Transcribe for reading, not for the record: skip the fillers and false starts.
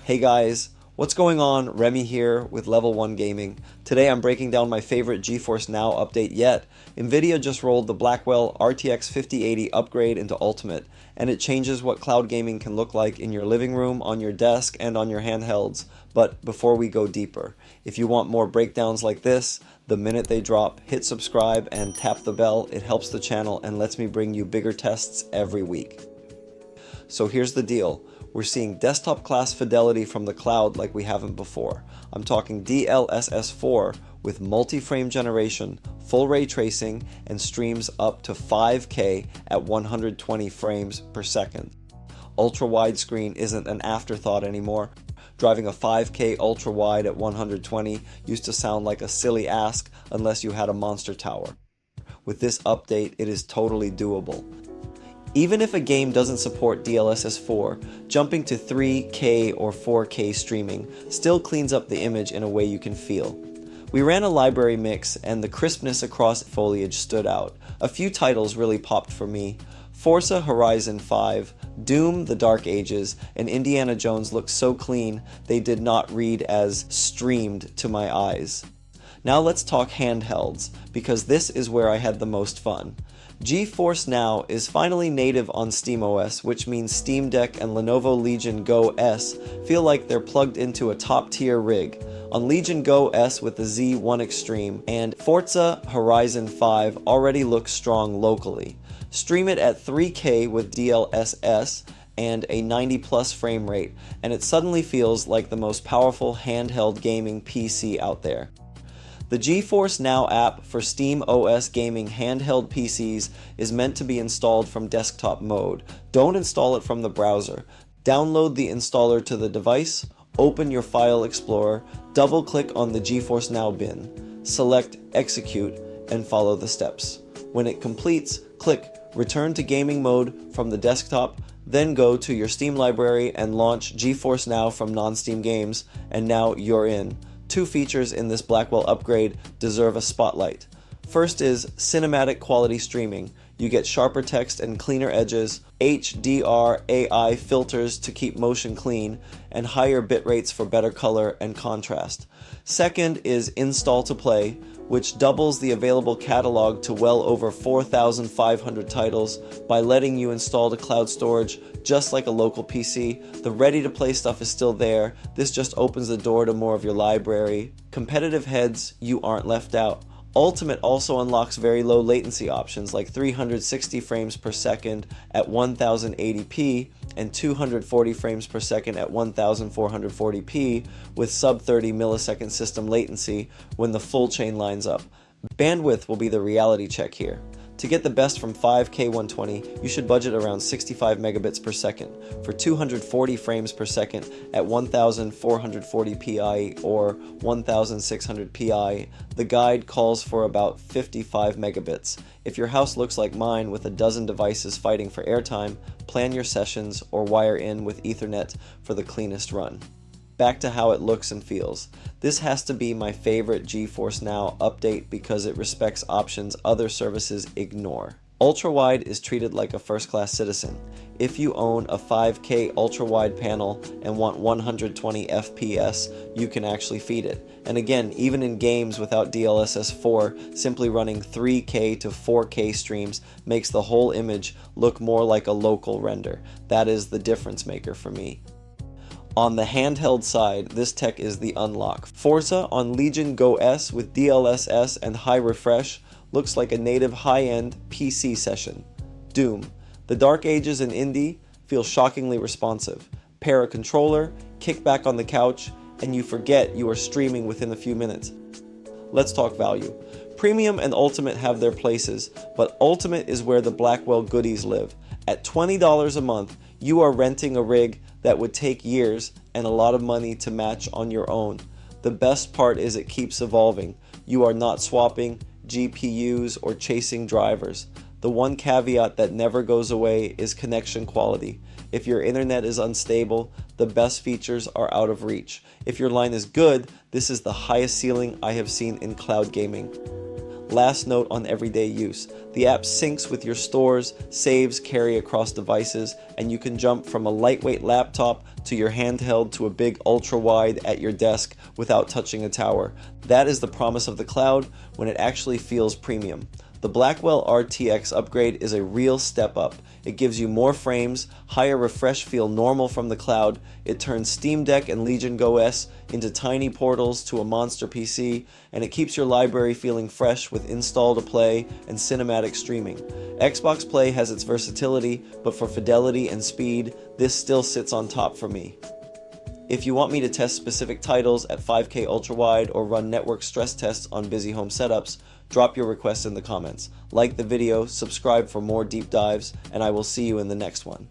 Hey guys, what's going on? Remy here with Level 1 Gaming. Today I'm breaking down my favorite GeForce Now update yet. Nvidia just rolled the Blackwell RTX 5080 upgrade into Ultimate, and it changes what cloud gaming can look like in your living room, on your desk, and on your handhelds. But before we go deeper, if you want more breakdowns like this, the minute they drop, hit subscribe and tap the bell. It helps the channel and lets me bring you bigger tests every week. So here's the deal. We're seeing desktop class fidelity from the cloud like we haven't before. I'm talking DLSS4 with multi-frame generation, full ray tracing, and streams up to 5K at 120 frames per second. Ultra widescreen isn't an afterthought anymore. Driving a 5K ultra wide at 120 used to sound like a silly ask unless you had a monster tower. With this update, it is totally doable. Even if a game doesn't support DLSS4, jumping to 3K or 4K streaming still cleans up the image in a way you can feel. We ran a library mix and the crispness across foliage stood out. A few titles really popped for me. Forza Horizon 5, Doom: The Dark Ages, and Indiana Jones looked so clean they did not read as streamed to my eyes. Now let's talk handhelds, because this is where I had the most fun. GeForce Now is finally native on SteamOS, which means Steam Deck and Lenovo Legion Go S feel like they're plugged into a top-tier rig. On Legion Go S with the Z1 Extreme, and Forza Horizon 5 already looks strong locally. Stream it at 3K with DLSS and a 90+ frame rate, and it suddenly feels like the most powerful handheld gaming PC out there. The GeForce Now app for SteamOS gaming handheld PCs is meant to be installed from desktop mode. Don't install it from the browser. Download the installer to the device, open your file explorer, double-click on the GeForce Now bin, select Execute, and follow the steps. When it completes, click Return to gaming mode from the desktop, then go to your Steam library and launch GeForce Now from non-Steam games, and now you're in. Two features in this Blackwell upgrade deserve a spotlight. First is cinematic quality streaming. You get sharper text and cleaner edges, HDR AI filters to keep motion clean, and higher bit rates for better color and contrast. Second is install to play, which doubles the available catalog to well over 4,500 titles by letting you install to cloud storage just like a local PC. The ready-to-play stuff is still there. This just opens the door to more of your library. Competitive heads, you aren't left out. Ultimate also unlocks very low latency options like 360 frames per second at 1080p and 240 frames per second at 1440p with sub 30 millisecond system latency when the full chain lines up. Bandwidth will be the reality check here. To get the best from 5K 120, you should budget around 65 megabits per second. For 240 frames per second at 1440p or 1600p, the guide calls for about 55 megabits. If your house looks like mine with a dozen devices fighting for airtime, plan your sessions or wire in with Ethernet for the cleanest run. Back to how it looks and feels. This has to be my favorite GeForce Now update because it respects options other services ignore. Ultra-wide is treated like a first-class citizen. If you own a 5K ultra-wide panel and want 120 FPS, you can actually feed it. And again, even in games without DLSS4, simply running 3K to 4K streams makes the whole image look more like a local render. That is the difference maker for me. On the handheld side, this tech is the unlock. Forza on Legion Go S with DLSS and high refresh looks like a native high-end PC session. Doom: The Dark Ages and Indy feel shockingly responsive. Pair a controller, kick back on the couch, and you forget you are streaming within a few minutes. Let's talk value. Premium and Ultimate have their places, but Ultimate is where the Blackwell goodies live. At $20 a month, you are renting a rig that would take years and a lot of money to match on your own. The best part is it keeps evolving. You are not swapping GPUs or chasing drivers. The one caveat that never goes away is connection quality. If your internet is unstable, the best features are out of reach. If your line is good, this is the highest ceiling I have seen in cloud gaming. Last note on everyday use. The app syncs with your stores, saves carry across devices, and you can jump from a lightweight laptop to your handheld to a big ultra-wide at your desk without touching a tower. That is the promise of the cloud when it actually feels premium. The Blackwell RTX upgrade is a real step up. It gives you more frames, higher refresh feel normal from the cloud, it turns Steam Deck and Legion Go S into tiny portals to a monster PC, and it keeps your library feeling fresh with install to play and cinematic streaming. Xbox Play has its versatility, but for fidelity and speed, this still sits on top for me. If you want me to test specific titles at 5K ultra-wide or run network stress tests on busy home setups, drop your requests in the comments. Like the video, subscribe for more deep dives, and I will see you in the next one.